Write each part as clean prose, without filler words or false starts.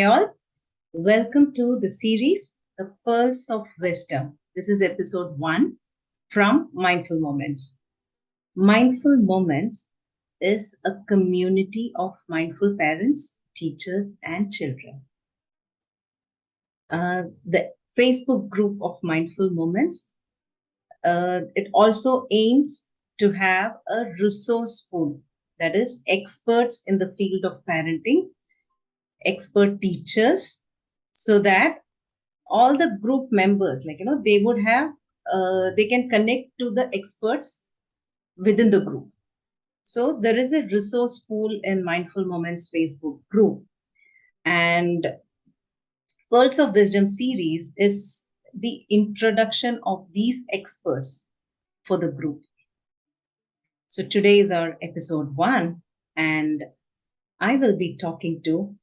Hi, all. Welcome to the series, The Pearls of Wisdom. This is episode 1 from Mindful Moments. Mindful Moments is a community of mindful parents, teachers, and children. The Facebook group of Mindful Moments, it also aims to have a resource pool, that is, experts in the field of parenting, expert teachers, so that all the group members, they would have, they can connect to the experts within the group. So there is a resource pool in Mindful Moments Facebook group. And Pearls of Wisdom series is the introduction of these experts for the group. So today is our episode 1, and I will be talking to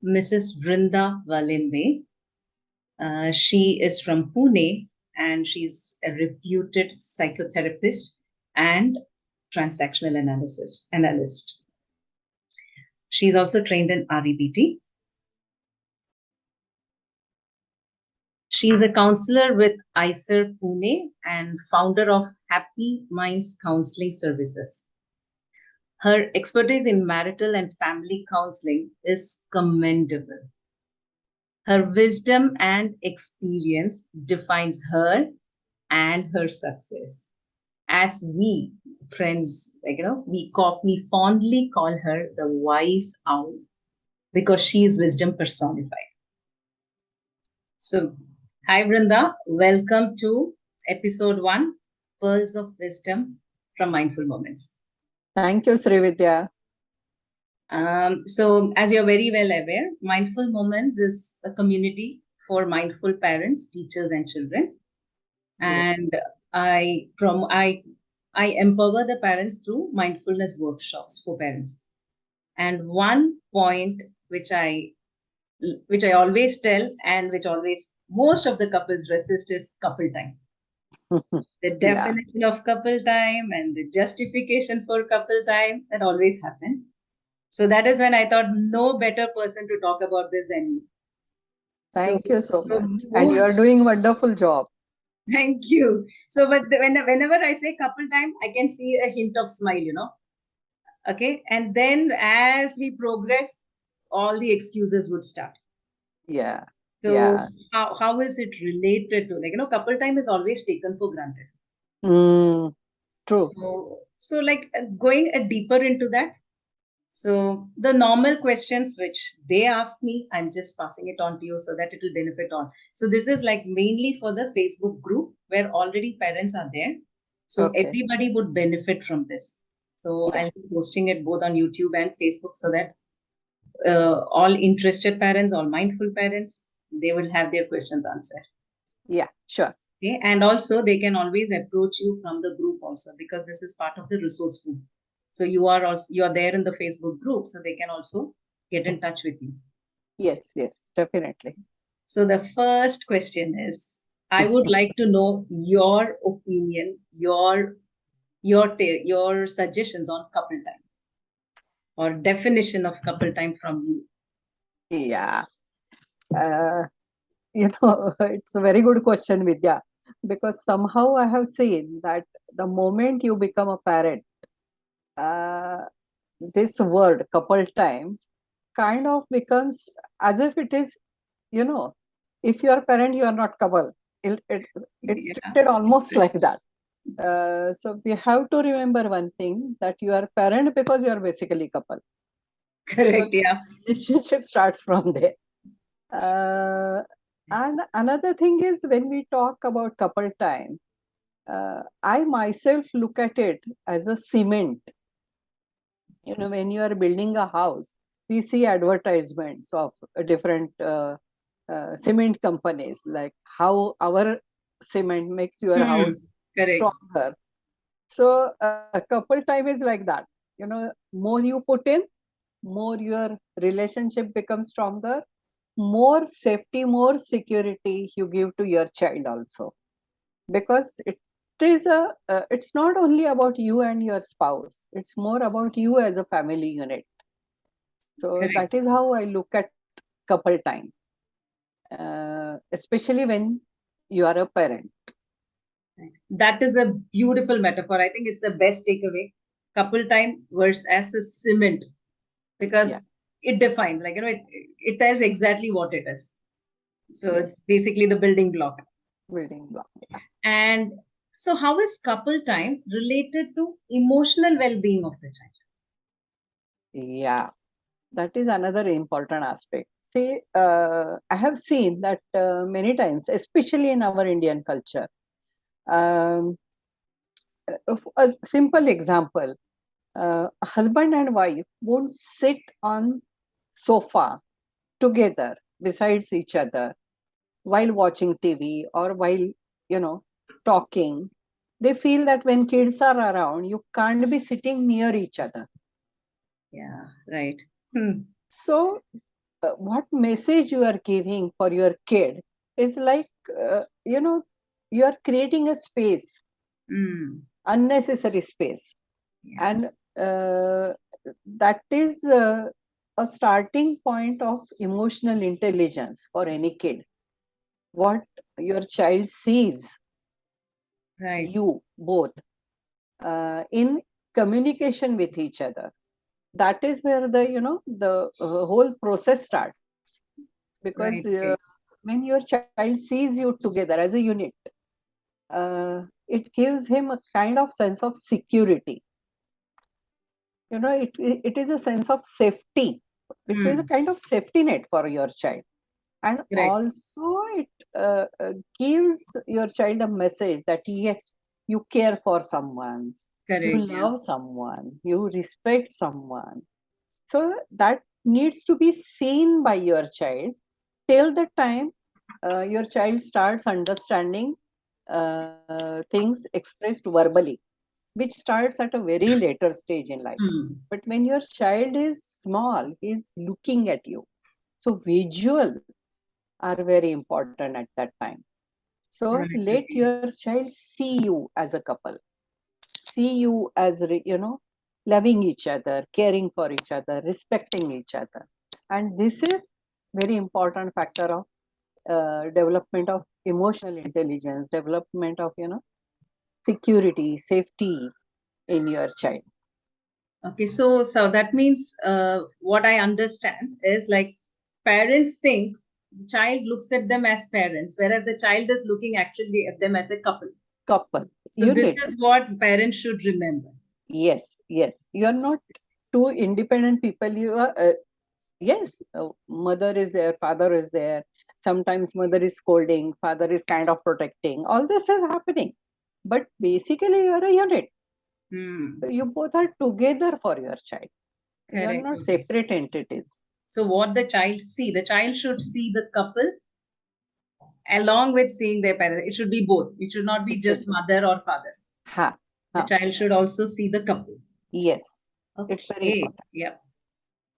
Mrs. Vrinda Walimbe. She is from Pune, and she's a reputed psychotherapist and transactional analyst. She's also trained in REBT. She's a counselor with ICER Pune and founder of Happy Minds Counseling Services. Her expertise in marital and family counseling is commendable. Her wisdom and experience defines her and her success. As we friends, we fondly call her the wise owl because she is wisdom personified. So, hi Vrinda, welcome to episode 1, Pearls of Wisdom from Mindful Moments. Thank you, Srividya. So, as you're very well aware, Mindful Moments is a community for mindful parents, teachers, and children. And I empower the parents through mindfulness workshops for parents. And one point which I always tell, and which always most of the couples resist, is couple time. The definition of couple time and the justification for couple time, that always happens. So that is when I thought no better person to talk about this than you. Thank you so much. And you are doing a wonderful job. Thank you. So, but whenever I say couple time, I can see a hint of smile, Okay. And then as we progress, all the excuses would start. Yeah. So how is it related to, couple time is always taken for granted. True. So going deeper into that. So the normal questions which they ask me, I'm just passing it on to you so that it will benefit all. So this is like mainly for the Facebook group where already parents are there. So everybody would benefit from this. So I'll be posting it both on YouTube and Facebook so that all interested parents, all mindful parents, they will have their questions answered. Yeah, sure. Okay. And also they can always approach you from the group also, because this is part of the resource group. So you are there in the Facebook group, so they can also get in touch with you. Yes, definitely. So the first question is, I would like to know your opinion, your suggestions on couple time or definition of couple time from you. Yeah. It's a very good question, Vidya, because somehow I have seen that the moment you become a parent, this word couple time kind of becomes as if it is, if you are a parent, you are not couple. It's treated almost like that. So we have to remember one thing, that you are parent because you are basically couple. Correct, Relationship starts from there. And another thing is, when we talk about couple time, I myself look at it as a cement. When you are building a house, we see advertisements of different cement companies, like how our cement makes your house stronger. So couple time is like that. More you put in, more your relationship becomes stronger, more safety, more security you give to your child also. Because it's not only about you and your spouse, it's more about you as a family unit. So that is how I look at couple time, especially when you are a parent. That is a beautiful metaphor. I think it's the best takeaway. Couple time versus as a cement, because Yeah. it defines, like, it tells exactly what it is. So Yes. it's basically the building block. Building block. And so, how is couple time related to emotional well being of the child? Yeah, that is another important aspect. See, I have seen that many times, especially in our Indian culture. Um, a simple example: husband and wife won't sit on sofa together besides each other while watching TV or while talking. They feel that when kids are around, you can't be sitting near each other. Yeah, right. Hmm. So what message you are giving for your kid is like, you are creating a space, Mm. unnecessary space. Yeah, And that is a starting point of emotional intelligence for any kid. What your child sees right, you both in communication with each other, that is where the whole process starts. Because right. Okay. when your child sees you together as a unit, it gives him a kind of sense of security. It is a sense of safety. It is a Hmm. kind of safety net for your child. And Right. also it gives your child a message that yes, you care for someone, you Correct. Yeah. love someone, you respect someone. So that needs to be seen by your child till the time your child starts understanding things expressed verbally, which starts at a very later stage in life. Hmm. But when your child is small, he is looking at you. So visual are very important at that time. So Right. let Okay. your child see you as a couple, see you as loving each other, caring for each other, respecting each other. And this is very important factor of development of emotional intelligence, development of security, safety in your child. Okay. So that means, what I understand is, like, parents think the child looks at them as parents, whereas the child is looking actually at them as a couple. Couple So this unit. is what parents should remember. Yes, yes. You are not two independent people. You are, yes, mother is there, father is there. Sometimes mother is scolding, father is kind of protecting. All this is happening. But basically, you are a unit. Hmm. So you both are together for your child. You are Correct. not Okay. separate entities. So what the child should see the couple along with seeing their parents. It should be both. It should not be It should just be. mother or father. Ha, The ha. child should also see the couple. Yes, it's very Okay. important. Yeah.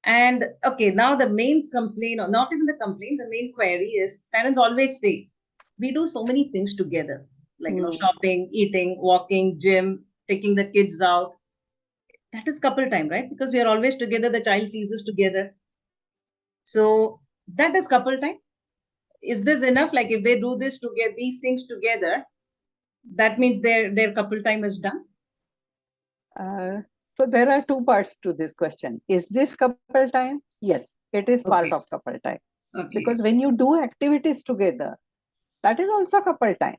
And okay, now the main complaint, or not even the complaint, the main query is parents always say, we do so many things together, like, Hmm. shopping, eating, walking, gym, taking the kids out. That is couple time, right? Because we are always together, the child sees us together. So that is couple time. Is this enough? Like, if they do this together, these things together, that means their couple time is done. Uh, so there are two parts to this question. Is this couple time? Yes, it is part Okay. of couple time. Okay. Because when you do activities together, that is also couple time.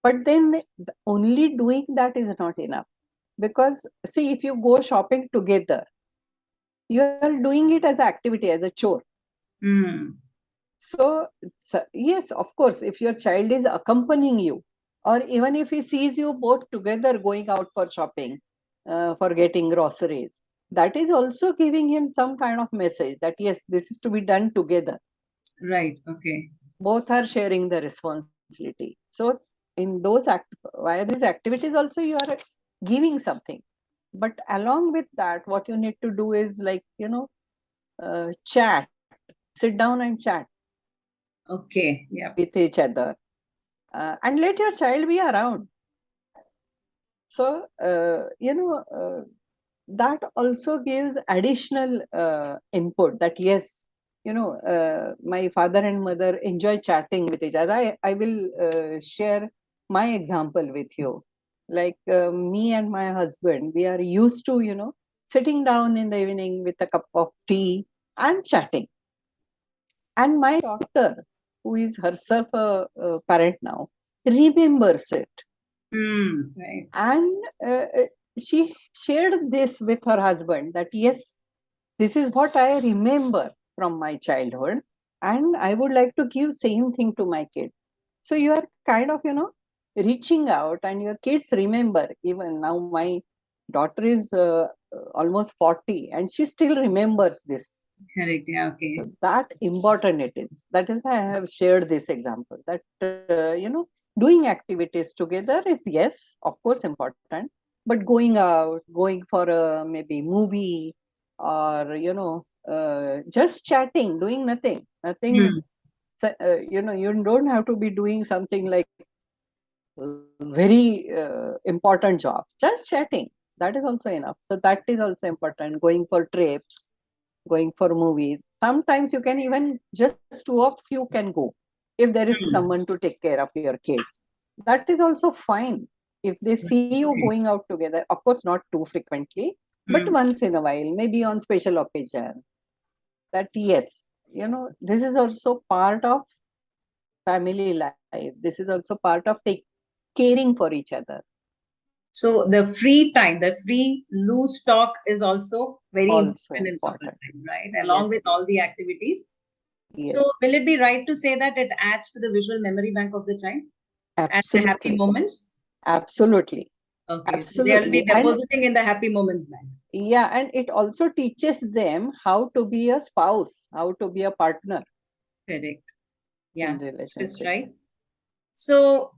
But then only doing that is not enough. Because see, if you go shopping together, you are doing it as an activity, as a chore. Hmm. So yes, of course, if your child is accompanying you, or even if he sees you both together going out for shopping, for getting groceries, that is also giving him some kind of message that yes, this is to be done together. Right. Okay. Both are sharing the responsibility. So in via these activities also you are giving something. But along with that, what you need to do is like, chat, sit down and chat Okay. Yeah. with each other, and let your child be around. So that also gives additional input that yes, my father and mother enjoy chatting with each other. I will share my example with you. Like me and my husband, we are used to, sitting down in the evening with a cup of tea and chatting. And my daughter, who is herself a parent now, remembers it. Right. And she shared this with her husband that, yes, this is what I remember from my childhood. And I would like to give same thing to my kid. So you are kind of, reaching out and your kids remember. Even now, my daughter is almost 40 and she still remembers this. Correct. Yeah. Okay. So that important it is. That is why I have shared this example that, doing activities together is, yes, of course, important. But going out, going for a maybe movie or, just chatting, doing nothing. You don't have to be doing something like very important job. Just chatting. That is also enough. So that is also important. Going for trips, going for movies. Sometimes you can even just two of you can go if there is someone to take care of your kids. That is also fine. If they see you going out together, of course, not too frequently, but once in a while, maybe on special occasion. That, yes, this is also part of family life. This is also part of caring for each other. So the free time, the free loose talk is also very Also important in couple important. time, right? Along Yes. with all the activities. So Yes. will it be right to say that it adds to the visual memory bank of the child and the happy Absolutely. moments? Absolutely. Okay, so they'll be Absolutely. And depositing in the happy moments bank. yeah, and it also teaches them how to be a spouse, how to be a partner Correct. Yeah, in that's relationship. right. So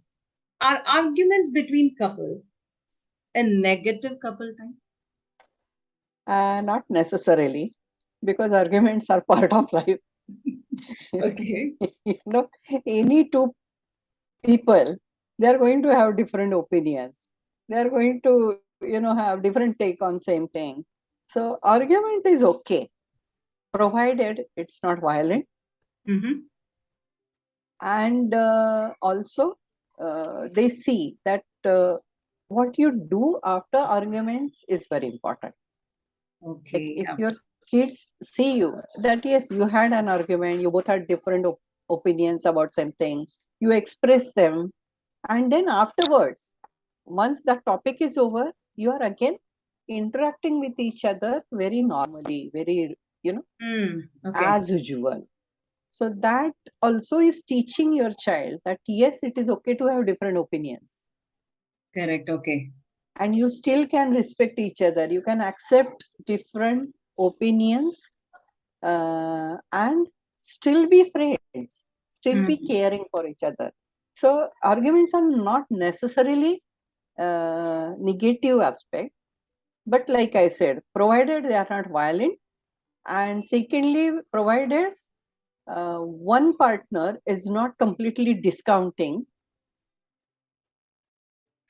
are arguments between couples a negative couple time? Not necessarily, because arguments are part of life. Okay. Any two people, they are going to have different opinions. They are going to, have different take on same thing. So argument is okay, provided it's not violent. Mm-hmm. And also they see that what you do after arguments is very important. Like Okay. if Yeah. your kids see you that, yes, you had an argument, you both had different opinions about something, you express them, and then afterwards, once the topic is over, you are again interacting with each other very normally, very, Okay. as usual. So that also is teaching your child that, yes, it is okay to have different opinions Correct. Okay. and you still can respect each other. You can accept different opinions and still be friends, still be Mm. caring for each other. So arguments are not necessarily negative aspect, but like I said, provided they are not violent, and secondly, provided one partner is not completely discounting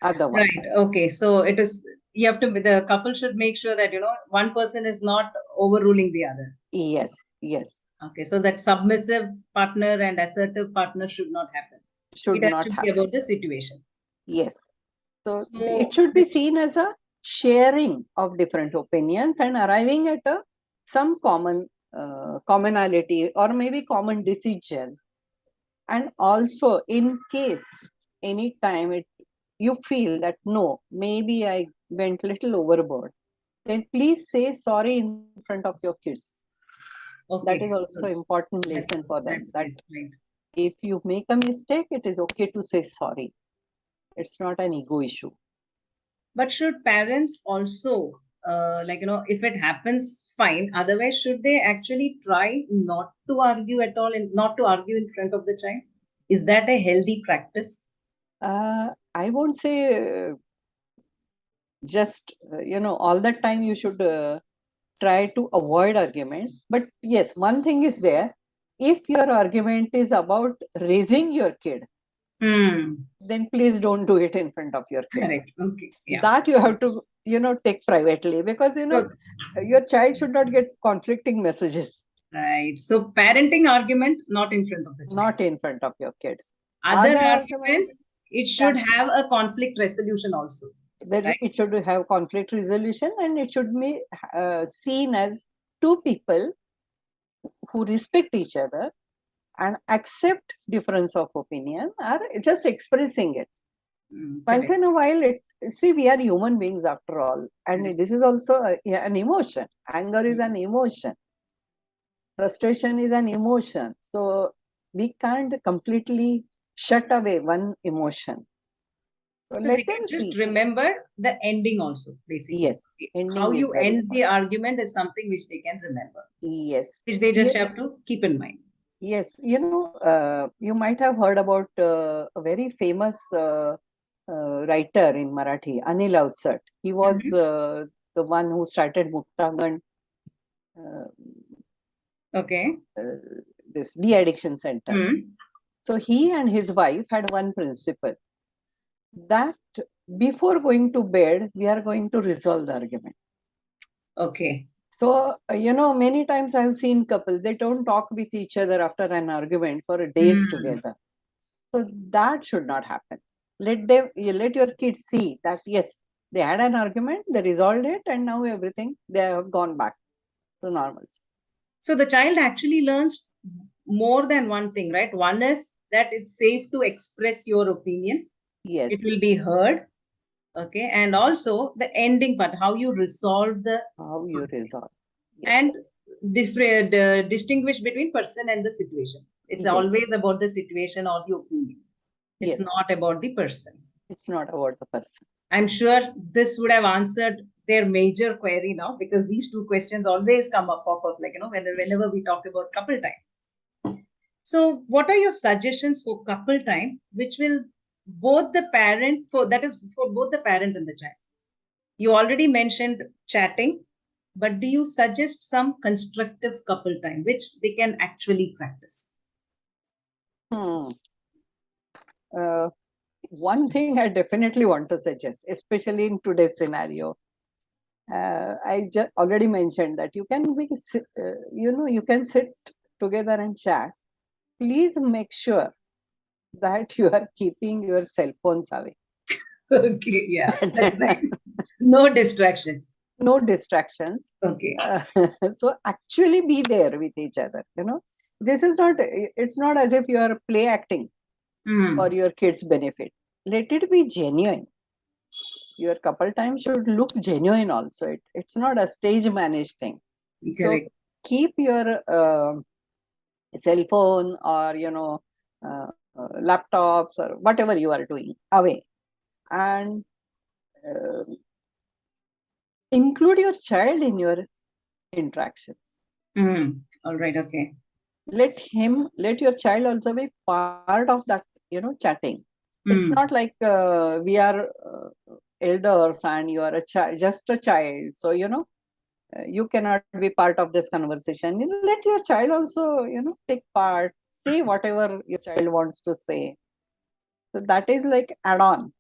other one. Right. Okay. So it is, you have to, the couple should make sure that, one person is not overruling the other. Yes, yes, Okay. So that submissive partner and assertive partner should not happen. should It has not to be happen. about the situation. Yes. So it So, should be seen as a sharing of different opinions and arriving at some common commonality or maybe common decision. And also, in case any time you feel that, no, maybe I went little overboard, then please say sorry in front of your kids. That is okay. also So important lesson for them, that's that best, right. if you make a mistake, it is okay to say sorry. It's not an ego issue. But should parents also, like, if it happens, fine. Otherwise, should they actually try not to argue at all and not to argue in front of the child? Is that a healthy practice? I won't say just, all the time you should try to avoid arguments. But yes, one thing is there. If your argument is about raising your kid, then please don't do it in front of your kids. Correct. Okay. Yeah. That you have to, take privately, because, So, your child should not get conflicting messages. Right. So parenting argument, not in front of the child. Not in front of your kids. Other Argument arguments, it should have a conflict resolution also. that Right. it should have conflict resolution, and it should be seen as two people who respect each other and accept difference of opinion, or just expressing it. Once Correct. in a while, see, we are human beings after all, and this is also an emotion. Anger is an emotion. Frustration is an emotion. So we can't completely shut away one emotion. So So let they can them just see. remember the ending also, basically. Yes, How ending is you very end the important. argument is something which they can remember, Yes. which they just have to keep in mind. Yes, you might have heard about a very famous writer in Marathi, Anil Avsat. He was the one who started Muktangan, uh, Okay. this de-addiction center. So he and his wife had one principle, that before going to bed, we are going to resolve the argument. Okay. So, many times I've seen couples, they don't talk with each other after an argument for days together. So that should not happen. Let your kids see that yes, they had an argument, they resolved it, and now everything, they have gone back to normalcy. So the child actually learns more than one thing, right? One is that it's safe to express your opinion. Yes. It will be heard. Okay. And also the ending part, how you resolve the How you resolve. Yes. And different distinguish between person and the situation. It's Yes. always about the situation or the opinion. It's Yes. not about the person. It's not about the person. I'm sure this would have answered their major query now, because these two questions always come up, pop up, like, whenever we talk about couple time. So what are your suggestions for couple time, which will both the parent, for that is for both the parent and the child? You already mentioned chatting, but do you suggest some constructive couple time which they can actually practice? One thing I definitely want to suggest, especially in today's scenario, I just already mentioned that you can you can sit together and chat. Please make sure that you are keeping your cell phones away. Okay, yeah, that's right. No distractions. No distractions. Okay. So actually be there with each other. This is not. It's not as if you are play acting for your kids' benefit. Let it be genuine. Your couple time should look genuine also. It's not a stage managed thing. Correct. So keep your cell phone or laptops or whatever you are doing away, and include your child in your interactions. All right. Okay. Let your child also be part of that, chatting. It's not like we are elders and you are just a child, so you cannot be part of this conversation. Let your child also take part, say whatever your child wants to say. So that is like add-on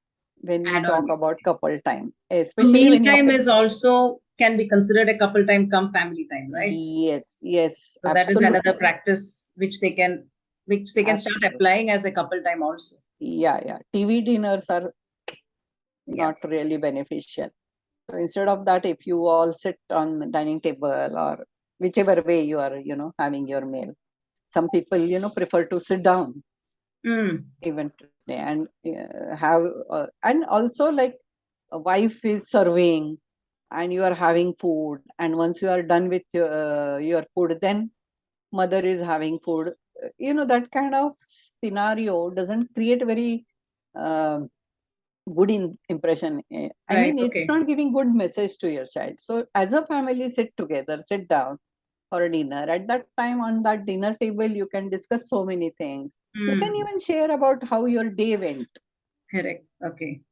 when we talk about couple time, especially Meal when you time have, is also can be considered a couple time come family time, right? yes, So that is absolutely. another practice which they can start applying as a couple time also. Yeah. TV dinners are not really beneficial. So instead of that, if you all sit on the dining table or whichever way you are, having your meal, some people, prefer to sit down even today and have, and also like a wife is serving and you are having food, and once you are done with your food, then mother is having food. That kind of scenario doesn't create very good impression. I mean, it's not giving good message to your child. So as a family, sit together, sit down for a dinner. At that time, on that dinner table, you can discuss so many things. You can even share about how your day went. Correct. Okay.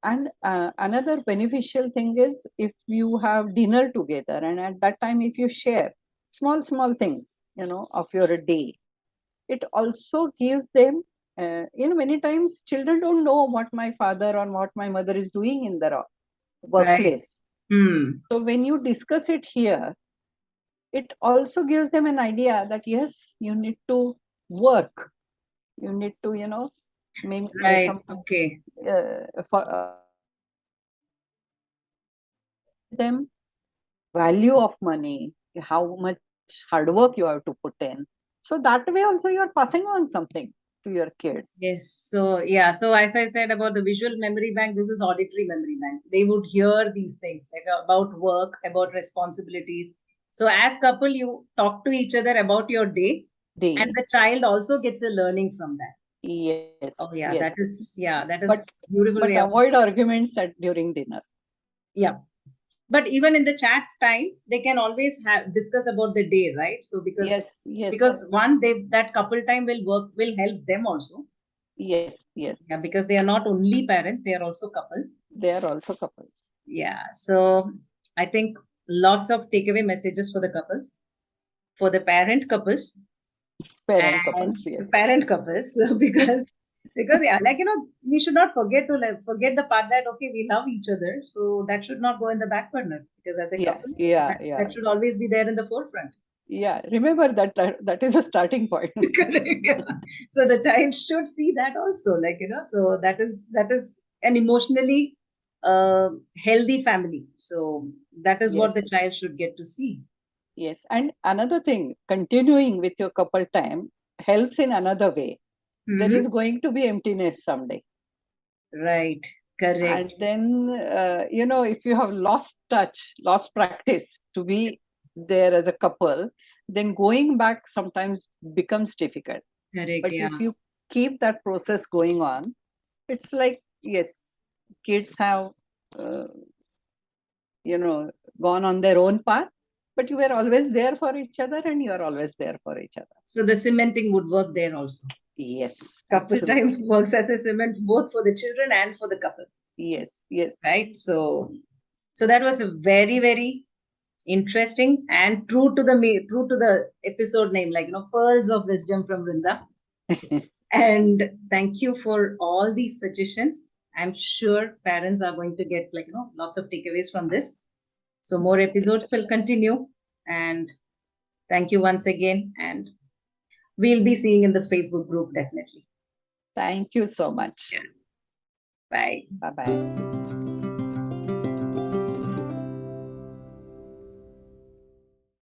And another beneficial thing is if you have dinner together, and at that time, if you share small things, of your day, it also gives them, many times children don't know what my father or what my mother is doing in their workplace. So when you discuss it here, it also gives them an idea that yes, you need to work, you need to, maybe Right. some Okay. for them value of money, how much hard work you have to put in. So that way also you are passing on something to your kids. Yes. So yeah. So as I said about the visual memory bank, this is auditory memory bank. They would hear these things like about work, about responsibilities. So as couple, you talk to each other about your day, and Day. the child also gets a learning from that. Yes, Oh yes. yeah, that But is beautiful way of, avoid arguments at during dinner. yeah. But even in the chat time, they can always have discuss about the day, right? So Yes, yes, because one, they that couple time will help them also. yes, yes. Yeah, because they are not only parents, they are also couple. They are also couple. Yeah. So I think lots of takeaway messages for the couples, for the parent couples, Parent and couples, yes. the parent couples, because yeah, like we should not forget to forget the part that okay, we love each other, so that should not go in the back burner because as a Yeah, couple, yeah, that yeah. should always be there in the forefront. Yeah, remember that is a starting point. Correct. Yeah. So the child should see that also, like so that is an emotionally healthy family. So that is what the Yes, child should get to see. yes. And another thing, continuing with your couple time helps in another way. There is Hmm. going to be emptiness someday. Right. Correct. And then, if you have lost touch, lost practice to be there as a couple, then going back sometimes becomes difficult. Correct. But Yeah. if you keep that process going on, it's like, yes, kids have, uh, gone on their own path, but you were always there for each other and you are always there for each other. So the cementing would work there also. Yes, Couple absolutely. time works as a cement both for the children and for the couple. Yes, yes. Right. So that was a very, very interesting and true to the episode name, like pearls of wisdom from Vrinda. And thank you for all these suggestions. I'm sure parents are going to get lots of takeaways from this. So more episodes will continue. And thank you once again. And we'll be seeing in the Facebook group definitely. Thank you so much. Yeah. Bye. Bye bye.